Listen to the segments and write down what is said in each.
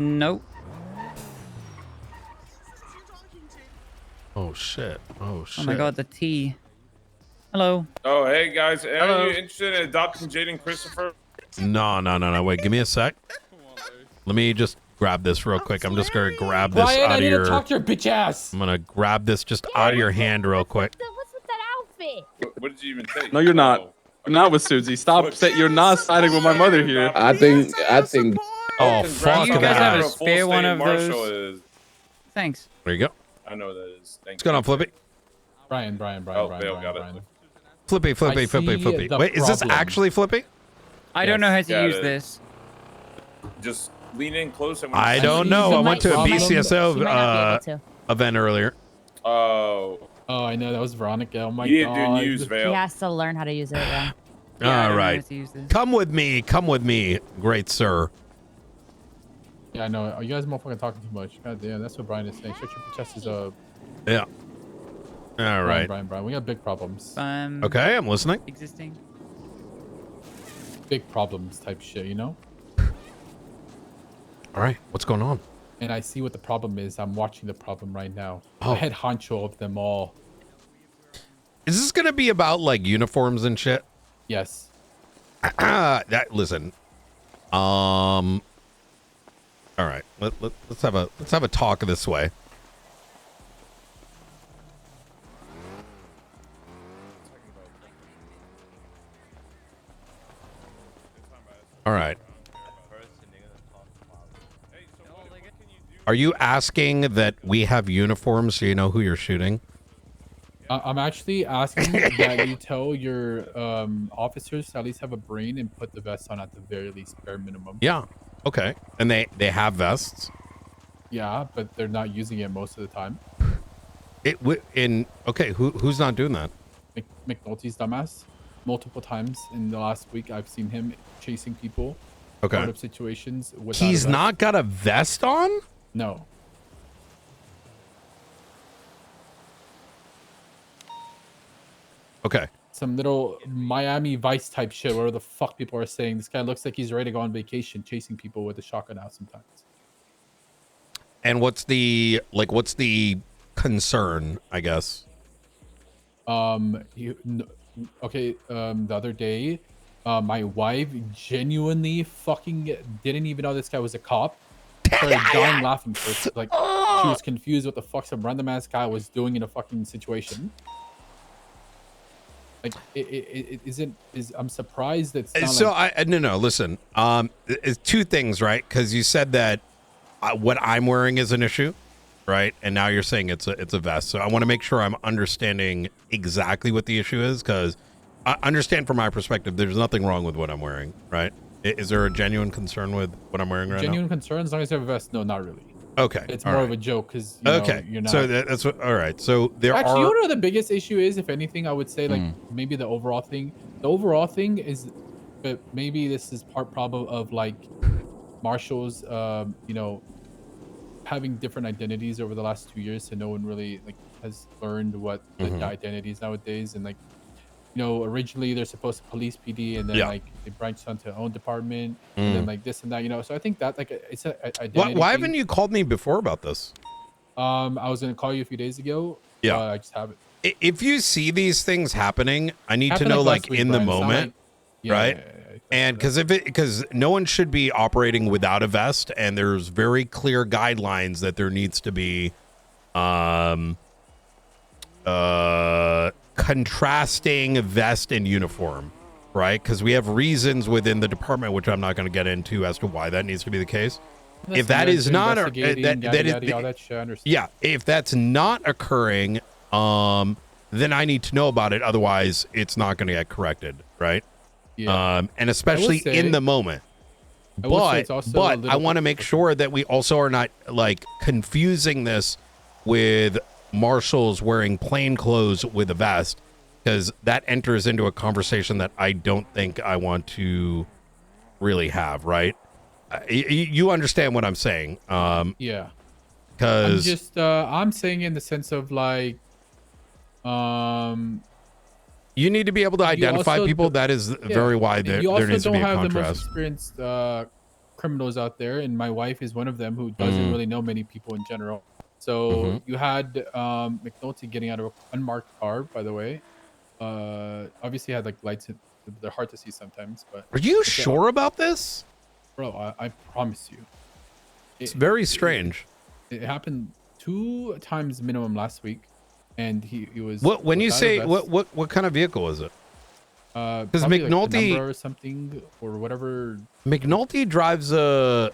Nope. Oh shit. Oh shit. Oh my god, the T. Hello. Oh, hey guys, are Hello. you interested in adopting Jaden Christopher? No. Wait, give me a sec. Let me just grab this real quick. I'm just gonna grab this Brian, out I of need your. to talk to your bitch ass. I'm gonna grab this just out of your hand real quick. What's with that outfit? What did you even say? No, you're not. You're not with Susie. Stop. You're not siding with my mother here. I think. Oh fuck Do you guys have a that. spare one of Marshall those? is. Thanks. There you go. I know what that is. Thank What's going on, Flippy? Brian. Oh, Bill got it. Flippy. I see the Wait, is this problem. actually Flippy? I don't know how to Yeah, use it is. this. Just lean in close. And I don't know. I went to a She might not BCSO event earlier. Oh. Oh, I know that was Veronica. Oh my You god. didn't do news, He Vale. has to learn how to use it. Yeah. Yeah, I All don't know right. how to use this. Come with me, great sir. Yeah, I know. Oh, you guys motherfucking talking too much. God damn, that's what Brian is saying. Shut your chest is Yeah. All right. Brian. We got big problems. Okay, I'm listening. Existing. Big problems type shit, you know? All right, what's going on? And I see what the problem is. I'm watching the problem right now. Oh. I head honcho of them all. Is this gonna be about like uniforms and shit? Yes. Listen. All right. Let's have a talk this way. All right. Are you asking that we have uniforms so you know who you're shooting? I'm actually asking that you tell your officers to at least have a brain and put the vest on at the very least, bare minimum. Yeah. Okay. And they have vests. Yeah, but they're not using it most of the time. Okay. Who's not doing that? McNaulty's dumbass. Multiple times in the last week, I've seen him chasing people. Okay. Out of situations. Without He's a vest. not got a vest on? No. Okay. Some little Miami Vice type shit where the fuck people are saying this guy looks like he's ready to go on vacation chasing people with a shotgun out sometimes. And what's the concern, I guess? The other day, my wife genuinely fucking didn't even know this guy was a cop. Started dying laughing first. Like she was confused what the fuck some random ass guy was doing in a fucking situation. Like I'm surprised it's not So like, no listen. It's two things, right? Because you said that what I'm wearing is an issue, right? And now you're saying it's a vest. So I want to make sure I'm understanding exactly what the issue is, because I understand from my perspective there's nothing wrong with what I'm wearing, right? Is there a genuine concern with what I'm wearing right genuine concern as long as you have a vest? No, not really. now? Okay. It's all more right. of a joke because Okay. you're not. So that's what. All right. So there Actually, are. you know what the biggest issue is? If anything, I would say like maybe the overall thing. The overall thing is, but maybe this is part problem of like Marshall's, having different identities over the last 2 years, so no one really like has learned what the identities nowadays. And like, originally they're supposed to police PD, and then like they branched onto their own department, and then like this and that. So I think that like it's a identity. Why thing. haven't you called me before about this? I was gonna call you a few days ago. Yeah. I just haven't. If you see these things happening, I need to Happened, know last like week, in the Brian. It's not moment, like- right? Yeah. And because no one should be operating without a vest, and there's very clear guidelines that there needs to be contrasting vest and uniform, right? Because we have reasons within the department, which I'm not going to get into, as to why that needs to be the case. If that is not all that shit, I understand. yeah, if that's not occurring, then I need to know about it. Otherwise, it's not going to get corrected, right? Yeah. And especially say- in the moment. I will say it's also a But I little want to bit- make sure that we also are not like confusing this with marshals wearing plain clothes with a vest, because that enters into a conversation that I don't think I want to really have, right? You understand what I'm saying? Yeah. Because I'm saying in the sense of like, you need to be able to identify also people. do- That is yeah, very why and there you also needs to don't be a have the most contrast. experienced criminals out there, and my wife is one of them who doesn't really know many people in general. So you had McNaulty getting out of an unmarked car, by the way. Obviously had like lights. They're hard to see sometimes, but Are you sure about this? bro, I promise you, It's very strange. It happened 2 times minimum last week, and he was. What when you without a say vest. what kind of vehicle is it? Because McNaulty- or something or whatever. McNaulty drives a.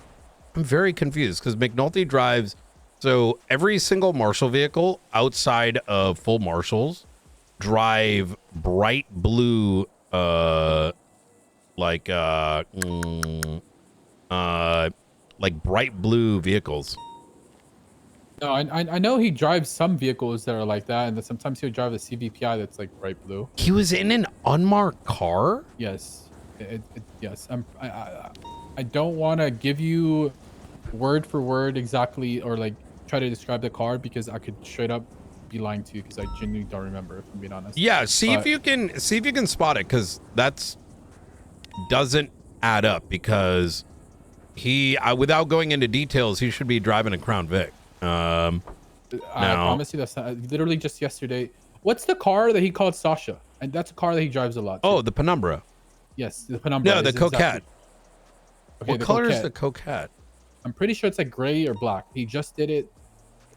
I'm very confused because McNaulty drives. So every single marshal vehicle outside of full marshals drive bright blue, like bright blue vehicles. No, I know he drives some vehicles that are like that, and then sometimes he'll drive a CVPI that's like bright blue. He was in an unmarked car. Yes, yes. I don't want to give you word for word exactly or like try to describe the car because I could straight up be lying to you because I genuinely don't remember, if I'm being honest. Yeah, see if you can spot it because that's doesn't add up because he without going into details he should be driving a Crown Vic. I promise you that's not, literally just yesterday. What's the car that he called Sasha? And that's a car that he drives a lot. Oh, the Penumbra. Yes, the Penumbra. No, the is Coquette. exactly- Okay, What the color is Coquette. the Coquette? I'm pretty sure it's like gray or black. He just did it.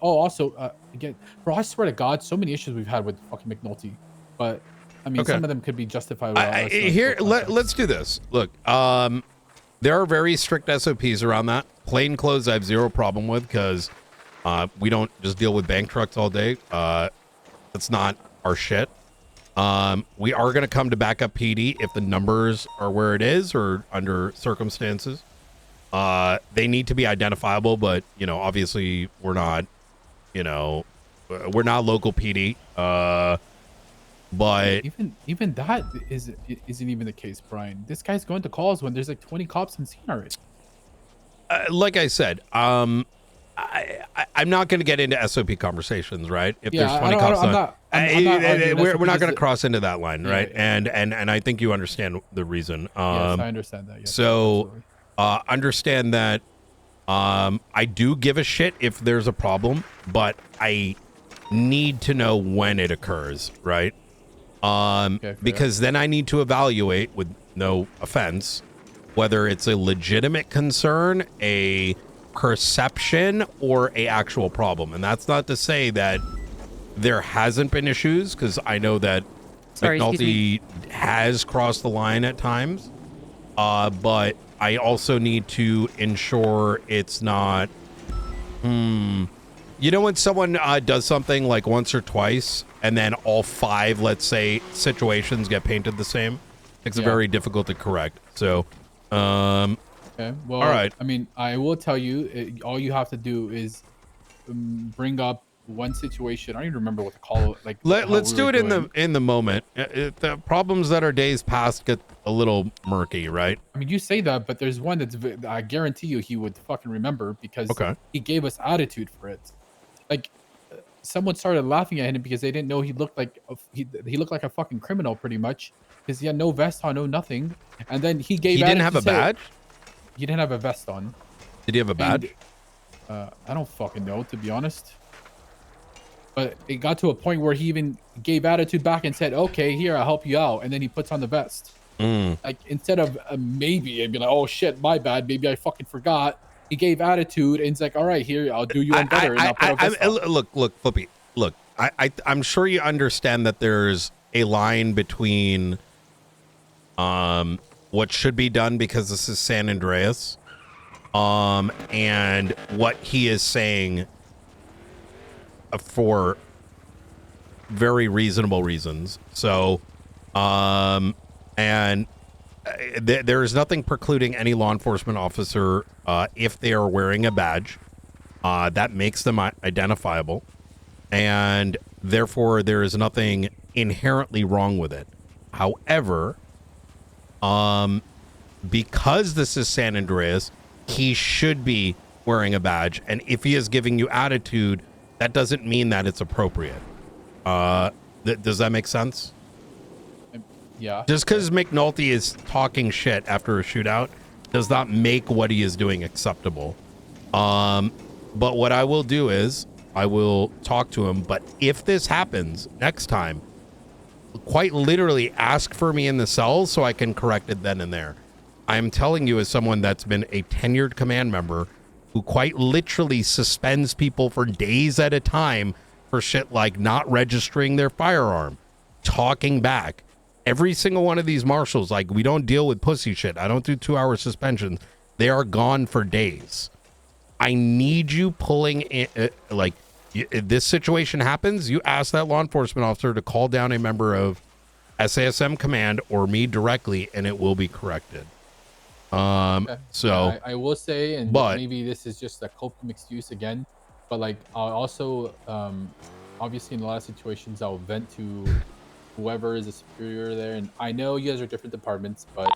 Oh, also, again, bro, I swear to God, so many issues we've had with fucking McNaulty. But I mean, Okay. some of them could be justified. Without us knowing Here, full context. let's do this. Look, there are very strict SOPs around that. Plain clothes, I have zero problem with because we don't just deal with bank trucks all day. That's not our shit. We are going to come to backup PD if the numbers are where it is or under circumstances. They need to be identifiable, but obviously we're not local PD. But even that isn't even the case, Brian. This guy's going to calls when there's like 20 cops on scene already. like I said, I'm not going to get into SOP conversations, right? If Yeah, there's 20 cops on, I'm not arguing we're SOP not going to is- cross into that line, Yeah, right? yeah. And I think you understand the reason. Yes, I understand that. Yes, So absolutely. understand that I do give a shit if there's a problem, but I need to know when it occurs, right? fair. Because then I need to evaluate, with no offense, whether it's a legitimate concern, a perception, or a actual problem. And that's not to say that there hasn't been issues, because I know that Sorry, excuse McNaulty has crossed the line at times. But I also need to ensure it's not you know when someone does something like once or twice and then all 5, let's say, situations get painted the same? It's Yeah. very difficult to correct. So Okay. Well, all right. I mean, I will tell you, all you have to do is bring up one situation. I don't even remember what to call it. Like, let's how do we it were in the moment. The problems that are days past get a little murky, right? I mean, you say that, but there's one I guarantee you he would fucking remember because Okay. he gave us attitude for it. Like, someone started laughing at him because they didn't know he looked like he looked like a fucking criminal pretty much because he had no vest on, no nothing. And then he gave. He didn't attitude have a to say- badge? He didn't have a vest on. Did he have a badge? And, I don't fucking know, to be honest. But it got to a point where he even gave attitude back and said, "Okay, here, I'll help you out." And then he puts on the vest. Like, instead of maybe and be like, "Oh shit, my bad, maybe I fucking forgot." He gave attitude and he's like, "All right, here, I'll do you one better." And I'll put a vest on. Look, Flippy. Look, I'm sure you understand that there's a line between what should be done because this is San Andreas, and what he is saying for very reasonable reasons. So, and there is nothing precluding any law enforcement officer, if they are wearing a badge, that makes them identifiable, and therefore there is nothing inherently wrong with it. However, because this is San Andreas, he should be wearing a badge, and if he is giving you attitude, that doesn't mean that it's appropriate. Does that make sense? Yeah. Just because McNaulty is talking shit after a shootout does not make what he is doing acceptable. But what I will do is I will talk to him. But if this happens next time, quite literally ask for me in the cells so I can correct it then and there. I'm telling you as someone that's been a tenured command member who quite literally suspends people for days at a time for shit like not registering their firearm, talking back. Every single one of these marshals, like, we don't deal with pussy shit. I don't do 2-hour suspensions. They are gone for days. I need you pulling in, if this situation happens, you ask that law enforcement officer to call down a member of SASM command or me directly, and it will be corrected. Okay. So I will say, and but maybe this is just a coping excuse again, but like I'll also obviously in a lot of situations I'll vent to whoever is a superior there, and I know you guys are different departments, but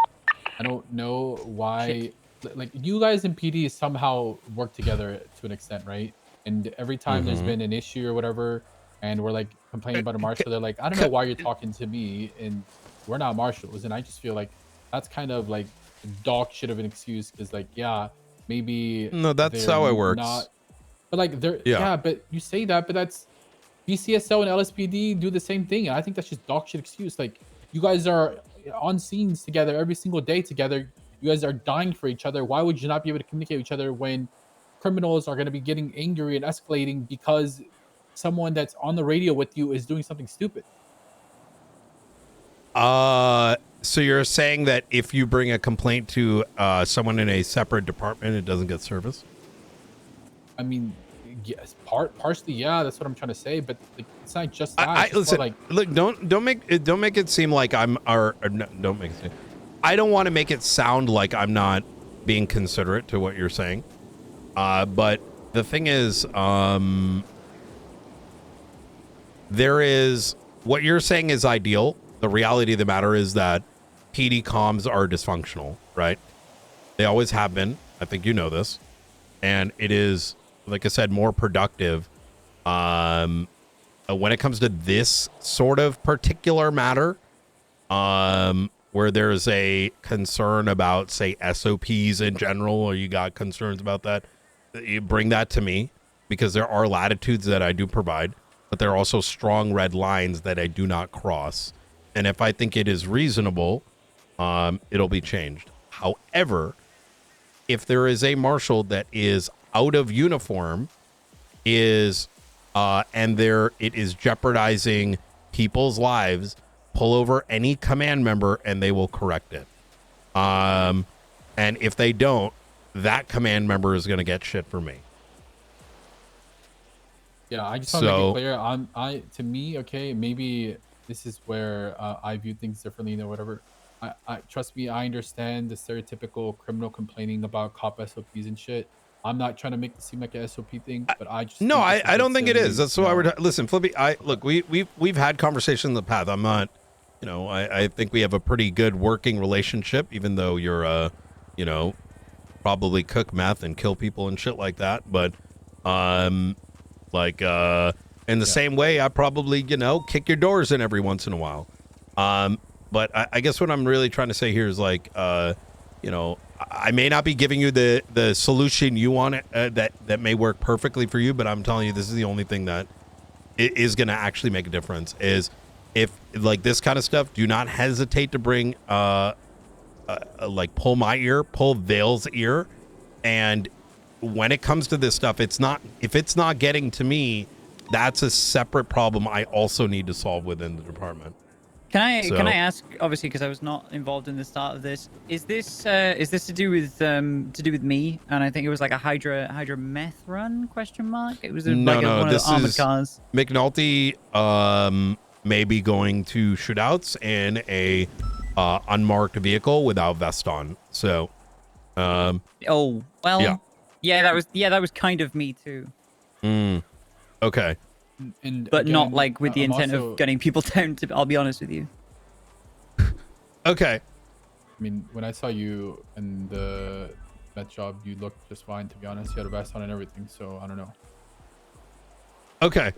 I don't know why like you guys in PD somehow work together to an extent, right? And every time there's been an issue or whatever, and we're like complaining about a marshal, they're like, I don't know why you're talking to me, and we're not marshals. And I just feel like that's kind of like dog shit of an excuse, because like, yeah, maybe no, that's how it works. But like yeah, but you say that, but that's BCSO and LSPD do the same thing, and I think that's just dog shit excuse. Like, you guys are on scenes together every single day together. You guys are dying for each other. Why would you not be able to communicate with each other when criminals are going to be getting angry and escalating because someone that's on the radio with you is doing something stupid? So you're saying that if you bring a complaint to someone in a separate department, it doesn't get service? I mean, yes, partially, yeah, that's what I'm trying to say. But like, it's not just that. Listen, like, look, don't make it seem like I'm no, don't make it. I don't want to make it sound like I'm not being considerate to what you're saying. But the thing is, there is what you're saying is ideal. The reality of the matter is that PD comms are dysfunctional, right? They always have been. I think you know this. And it is, like I said, more productive when it comes to this sort of particular matter, where there's a concern about, say, SOPs in general, or you got concerns about that, you bring that to me, because there are latitudes that I do provide, but there are also strong red lines that I do not cross. And if I think it is reasonable, it'll be changed. However, if there is a marshal that is out of uniform, and it is jeopardizing people's lives, pull over any command member and they will correct it. And if they don't, that command member is going to get shit for me. yeah, I just want to make it clear. To me, okay, maybe this is where I view things differently or whatever. I trust me, I understand the stereotypical criminal complaining about cop SOPs and shit. I'm not trying to make this seem like a SOP thing, but I just I don't think it is. That's why we're listen, Flippy. Look, we've had conversations in the past. I'm not, I think we have a pretty good working relationship, even though you're probably cook meth and kill people and shit like that. But in the same way, I probably kick your doors in every once in a while. But I guess what I'm really trying to say here is like, I may not be giving you the solution you want that may work perfectly for you, but I'm telling you, this is the only thing that is going to actually make a difference. Is if like this kind of stuff, do not hesitate to bring pull my ear, pull Vale's ear, and when it comes to this stuff, if it's not getting to me, that's a separate problem I also need to solve within the department. Can I ask, obviously, because I was not involved in the start of this, is this to do with me? And I think it was like a Hydra meth run ? It was one of the armored cars. McNaulty may be going to shootouts in a unmarked vehicle without vest on. So yeah, that was kind of me too. Okay. But again, not like with the intent of getting people down. I'll be honest with you. Okay. I mean, when I saw you in the met job, you looked just fine, to be honest. You had a vest on and everything, so I don't know. Okay.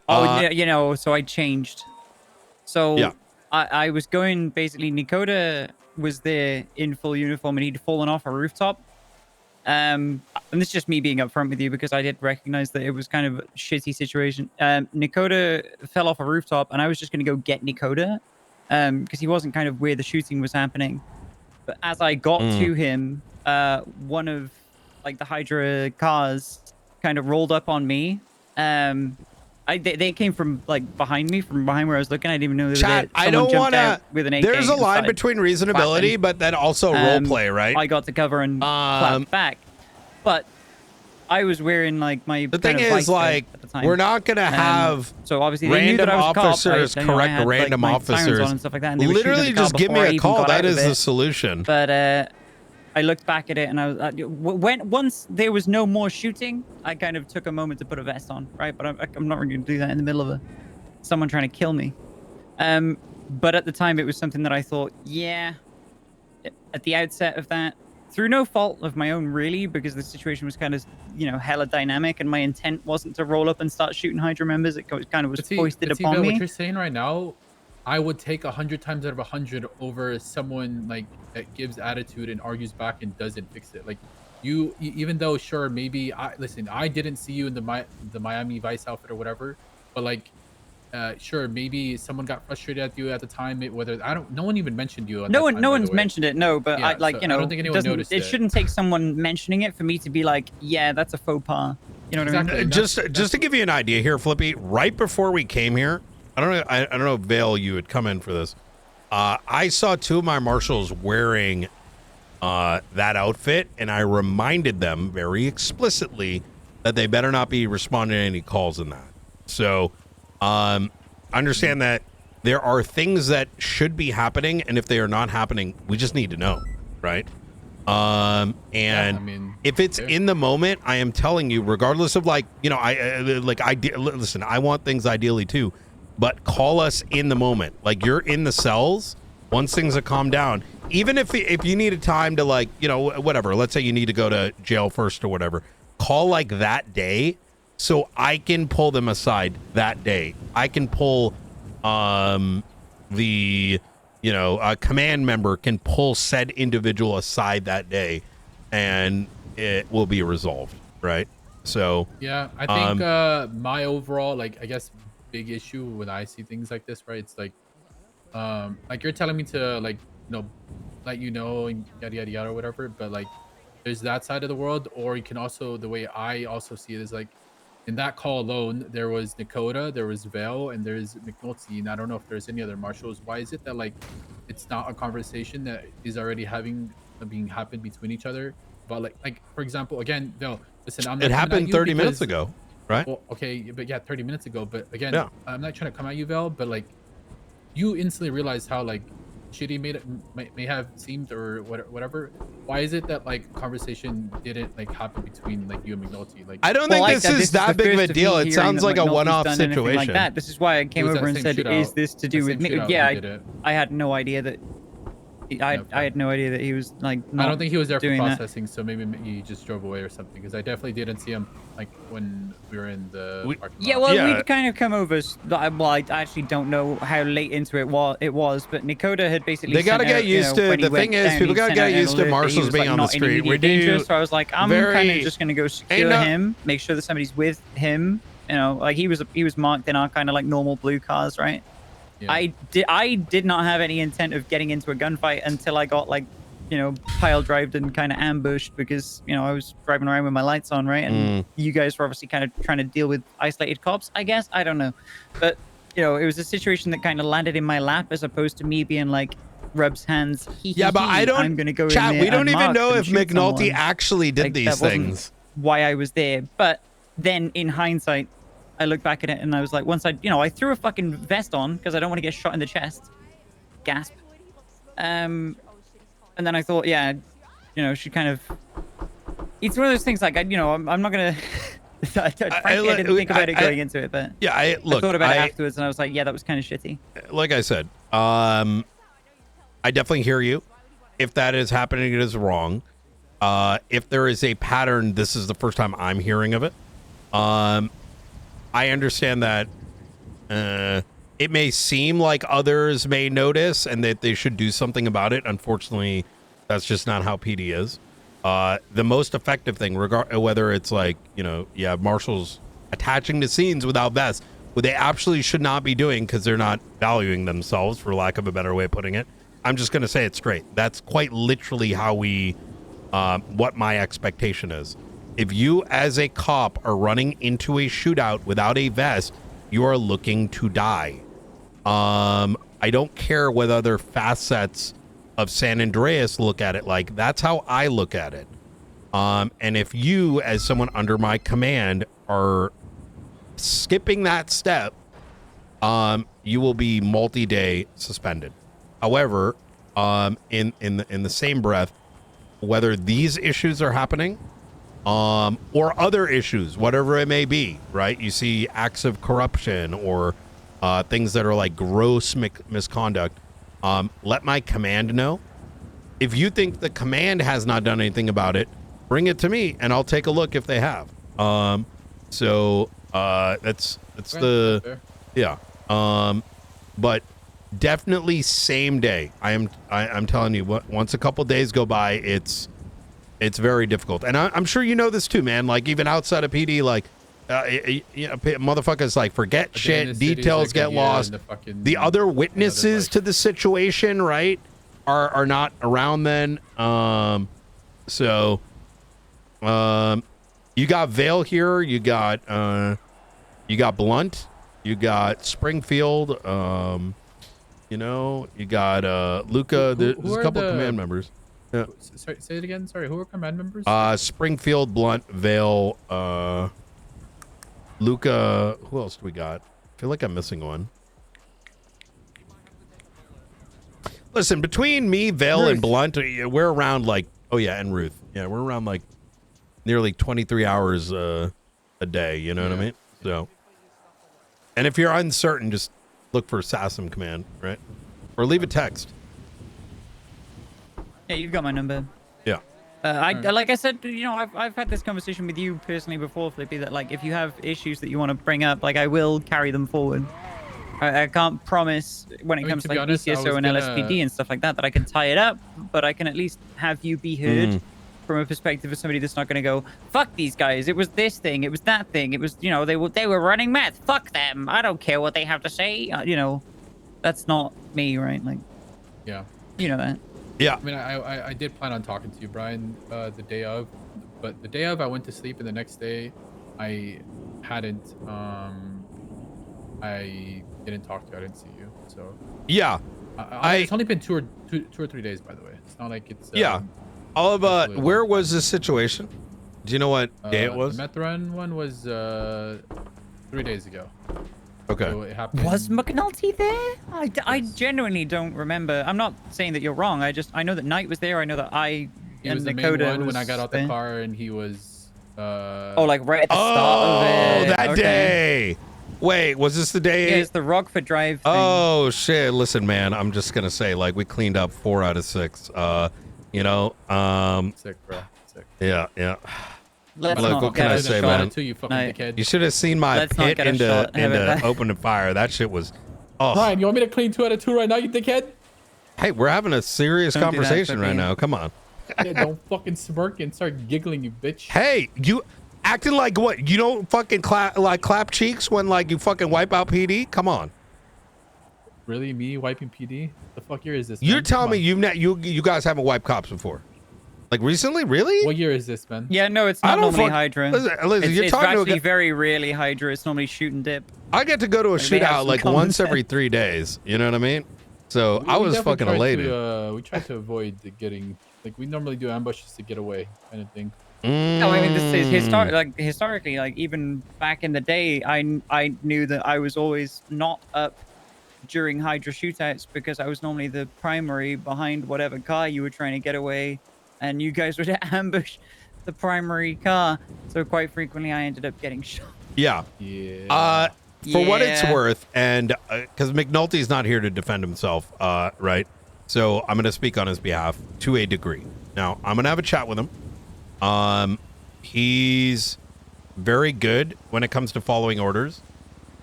So I changed. So yeah. I was going basically Nikota was there in full uniform and he'd fallen off a rooftop. And this is just me being upfront with you because I did recognize that it was kind of a shitty situation. Nakoda fell off a rooftop and I was just going to go get Nakoda because he wasn't kind of where the shooting was happening. But as I got to him, one of like the Hydra cars kind of rolled up on me. They came from like behind me, from behind where I was looking. I didn't even know they were there. I don't want to. There's a line started between reasonability, clapping. but then also role play, right? I got to cover and clap back, but I was wearing like my. The thing kind of is, like, at the time. we're not gonna have so obviously they knew random that I was officers a cop. correct I had, random like, my sirens officers. on and stuff like that, and they were shooting at Literally, the car just give me before I a even call. got That out of is the it. solution. But I looked back at it and I was once there was no more shooting, I kind of took a moment to put a vest on, right? But I'm not really going to do that in the middle of someone trying to kill me. But at the time, it was something that I thought, yeah, at the outset of that, through no fault of my own, really, because the situation was kind of, hella dynamic, and my intent wasn't to roll up and start shooting Hydra members. It kind of was foisted upon me. What you're saying right now, I would take 100 times out of 100 over someone like that gives attitude and argues back and doesn't fix it. Like you, even though sure maybe I didn't see you in the Miami Vice outfit or whatever, but like sure maybe someone got frustrated at you at the time. No one even mentioned you. No one's mentioned it. No, but Yeah, I I don't think anyone noticed it shouldn't take someone mentioning it for me to be like, yeah, that's a faux pas. You know what I mean? Just to give you an idea here, Flippy. Right before we came here, I don't know if Vale, you had come in for this. I saw two of my marshals wearing that outfit, and I reminded them very explicitly that they better not be responding to any calls in that. So understand that there are things that should be happening, and if they are not happening, we just need to know, right? If it's in the moment, I am telling you, regardless of listen, I want things ideally too. But call us in the moment. Like, you're in the cells. Once things have calmed down, even if you need a time to whatever. Let's say you need to go to jail first or whatever. Call like that day, so I can pull them aside that day. I can pull a command member can pull said individual aside that day, and it will be resolved, right? So yeah, I think my overall I guess big issue when I see things like this, right? It's like you're telling me to let you know and yada yada yada or whatever, but like there's that side of the world, or you can also, the way I also see it is like in that call alone there was Nakoda, there was Vale, and there's McNaulty, and I don't know if there's any other marshals. Why is it that like it's not a conversation that is already being happened between each other? But like for example, again, Vale, listen, it happened 30 minutes ago. Right. Well, okay, but yeah, 30 minutes ago. But again, yeah. I'm not trying to come at you, Val, but like, you instantly realized how like shitty may have seemed or whatever. Why is it that like conversation didn't happen between like you and McNaulty? Like, I don't think this is that big of a deal. It sounds like a one-off situation. Like that. This is why I came over and said, "Is this to do with me?" Yeah, I had no idea that. I had no idea that he was like. I don't think he was there for processing, that. so maybe he just drove away or something. Because I definitely didn't see him like when we were in the parking lot. Yeah, well, we'd kind of come over. Well, I actually don't know how late into it was, but Nakoda had basically. They gotta get used to. The thing is, people gotta get used to marshals being on the street. We do. So I was like, I'm kind of just gonna go secure him, make sure that somebody's with him. Like he was marked in our kind of like normal blue cars, right? Yeah. I did not have any intent of getting into a gunfight until I got pile drived and kind of ambushed because I was driving around with my lights on, right? And you guys were obviously kind of trying to deal with isolated cops, I guess. I don't know, but it was a situation that kind of landed in my lap as opposed to me being like rubs hands. Yeah, but I don't. I'm gonna go. Chat, in we don't even know if McNulty someone. actually did these things. Why I was there, but then in hindsight, I look back at it and I was like, once I threw a fucking vest on because I don't want to get shot in the chest. Gasp. And then I thought, yeah, she kind of. It's one of those things like I'm not gonna. Frankly, I didn't think about it going into it, but yeah, I thought about it afterwards and I was like, yeah, that was kind of shitty. Like I said, I definitely hear you. If that is happening, it is wrong. If there is a pattern, this is the first time I'm hearing of it. I understand that it may seem like others may notice and that they should do something about it. Unfortunately, that's just not how PD is. The most effective thing, whether it's like, you have marshals attaching to scenes without vests, what they actually should not be doing because they're not valuing themselves, for lack of a better way of putting it. I'm just going to say it straight. That's quite literally how what my expectation is. If you as a cop are running into a shootout without a vest, you are looking to die. I don't care what other facets of San Andreas look at it like. That's how I look at it. And if you, as someone under my command, are skipping that step, you will be multi-day suspended. However, in the same breath, whether these issues are happening, or other issues, whatever it may be, right? You see acts of corruption or things that are like gross misconduct. Let my command know. If you think the command has not done anything about it, bring it to me and I'll take a look if they have. That's the, yeah. But definitely same day. I'm telling you, once a couple days go by, it's very difficult. And I'm sure you know this too, man. Like even outside of PD, like, motherfuckers like forget shit, details get lost. The other witnesses to the situation, right, are not around then. You got Vale here, you got Blunt, you got Springfield, you got Luca. There's a couple of command members. Yeah. Sorry, say it again. Sorry, who are command members? Springfield, Blunt, Vale, Luca. Who else do we got? I feel like I'm missing one. Listen, between me, Vale, and Blunt, we're around like, and Ruth. Yeah, we're around like nearly 23 hours a day. You know what I mean? So, and if you're uncertain, just look for SASM command, right? Or leave a text. Yeah, you've got my number. Yeah. Like I said, I've had this conversation with you personally before, Flippy, that like if you have issues that you want to bring up, like I will carry them forward. I can't promise when it comes to like honest, BCSO and LSPD and stuff like that I can tie it up, but I can at least have you be heard from a perspective of somebody that's not going to go, fuck these guys, it was this thing, it was that thing, it was, they were running meth, fuck them, I don't care what they have to say, that's not me, right? Like, yeah, you know that. Yeah. I mean, I did plan on talking to you, Brian, the day of, but the day of I went to sleep, and the next day I hadn't, I didn't talk to you. I didn't see you. So yeah, it's only been two or 3 days, by the way. It's not like it's Oliver, where was this situation? Do you know what day it was? The meth run one was 3 days ago. Okay. So it happened... Was McNaulty there? I genuinely don't remember. I'm not saying that you're wrong. I know that Knight was there. I know that He was the main one when I got out the car, and he was. Like right at the start of it. That day. Wait, was this the day? Yeah, it's the Rockford Drive thing. Oh shit! Listen, man, I'm just gonna say, like, we cleaned up 4 out of 6. Sick, bro. Sick. Yeah. Let's Look, not what can I get say, a shot man? at You fucking dickhead. You should have seen my Let's not pit get a shot. into open fire. That shit was. Oh. Brian, you want me to clean 2 out of 2 right now, you dickhead? Hey, we're having a serious Don't do that, conversation right Flippy. now. Come on. Yeah, don't fucking smirk and start giggling, you bitch. Hey, you acting like what? You don't fucking clap cheeks when like you fucking wipe out PD? Come on. Really, me wiping PD? The fuck year is this? You're man? telling me you guys haven't wiped cops before? Like recently? Really? What year is this, man? Yeah, no, it's I not don't normally Hydra. Listen, you're it's talking to a actually guy. Very rarely Hydra. It's normally shoot and dip. I get to go to a they have shootout some like common once every sense. 3 days. You know what I mean? So I We was definitely fucking tried elated. we try to avoid getting, like, we normally do ambushes to get away, kind of thing. No, I mean this is historically, like even back in the day, I knew that I was always not up during Hydra shootouts because I was normally the primary behind whatever car you were trying to get away, and you guys would ambush the primary car. So quite frequently, I ended up getting shot. Yeah. Yeah. For what it's worth, and because McNulty's not here to defend himself, right? So I'm going to speak on his behalf to a degree. Now, I'm going to have a chat with him. He's very good when it comes to following orders.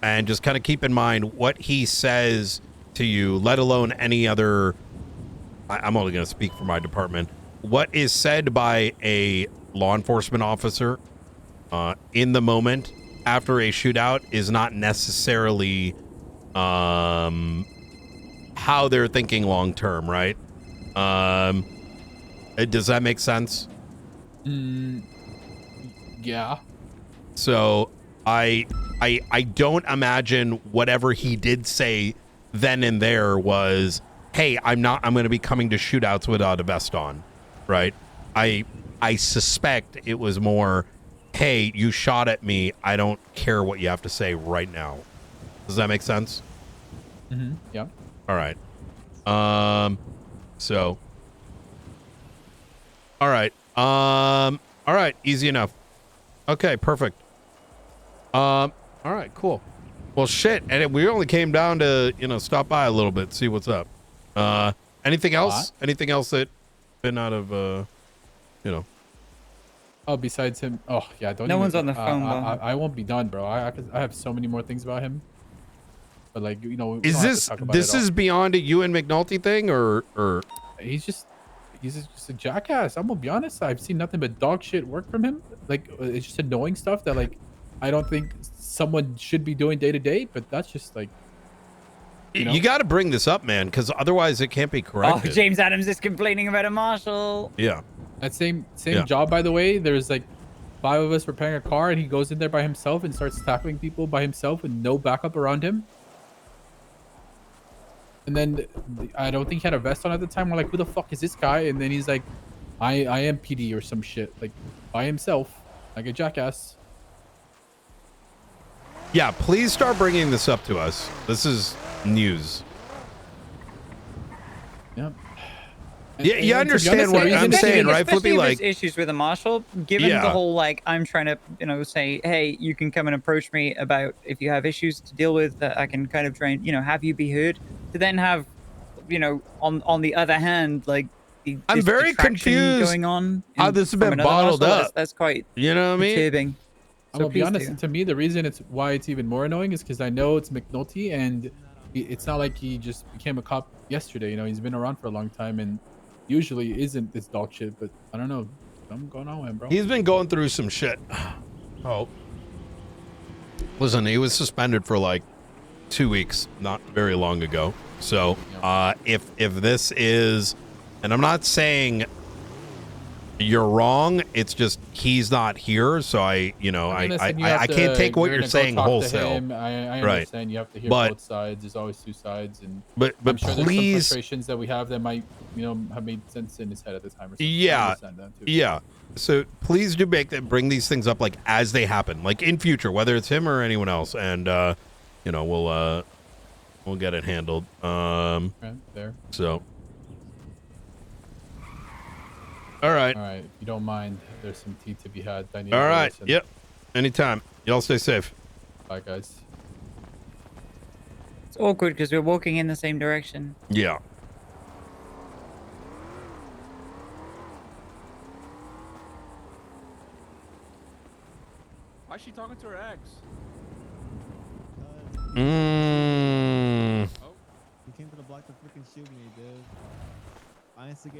and just kind of keep in mind what he says to you, let alone any other. I'm only going to speak for my department. What is said by a law enforcement officer in the moment after a shootout is not necessarily how they're thinking long term, right? Does that make sense? Yeah. So I don't imagine whatever he did say then and there was, hey, I'm going to be coming to shootouts without a vest on, right? I suspect it was more, hey, you shot at me. I don't care what you have to say right now. Does that make sense? Mm-hmm. Yeah. All right. So. All right. All right. Easy enough. Okay. Perfect. All right. Cool. Well, shit. And we only came down to, stop by a little bit, see what's up. Anything else? Anything else that been out of, Oh, besides him. Oh, yeah. No one's on the phone, bro. I won't be done, bro. I have so many more things about him. But like, we is don't have this to talk about this it all. is beyond a you and McNaulty thing, or He's just a jackass. I'm gonna be honest. I've seen nothing but dog shit work from him. Like, it's just annoying stuff that like I don't think someone should be doing day to day. But that's just like, you got to bring this up, man, because otherwise it can't be Oh, corrected. James Adams is complaining about a marshal. Yeah. that same Yeah. job, by the way. There's like 5 of us repairing a car, and he goes in there by himself and starts tackling people by himself with no backup around him. And then I don't think he had a vest on at the time. We're like, who the fuck is this guy? And then he's like, I am PD or some shit, like by himself, like a jackass. Yeah, please start bringing this up to us. This is news. Yep. Yeah, you And to be understand honest, what the I'm reason- saying, right, Especially Flippy? if Like, there's issues with a marshal, given Yeah. the whole like I'm trying to say, hey, you can come and approach me about if you have issues to deal with that I can kind of try and have you be heard. To then have on the other hand, like I'm this very detraction confused going on how this has from been another bottled marshal. up. That's quite You know what I mean? perturbing. I'm gonna be please honest. do. To me, the reason why it's even more annoying is because I know it's McNaulty, and it's not like he just became a cop yesterday. He's been around for a long time, and usually isn't this dog shit. But I don't know, something going on with him, bro. He's been going through some shit. Oh. Listen, he was suspended for like 2 weeks, not very long ago. So, if this is, and I'm not saying you're wrong, it's just he's not here, so I can't take what you're saying wholesale. I Right. understand you have to hear But- both sides. There's always two sides, and But I'm sure there's some please, frustrations that we have that might have made sense in his head at the time. Or something. I Yeah. understand that too. yeah. So please do bring these things up like as they happen, like in future, whether it's him or anyone else, and we'll get it handled. Right, there. So. All right. All right. If you don't mind, there's some tea to be had. I need All to right. listen. Yep. Anytime. Y'all stay safe. Bye, guys. It's awkward because we're walking in the same direction. Yeah. Why is she talking to her ex? Mm. He came to the block to freaking shoot me, dude. I instigated.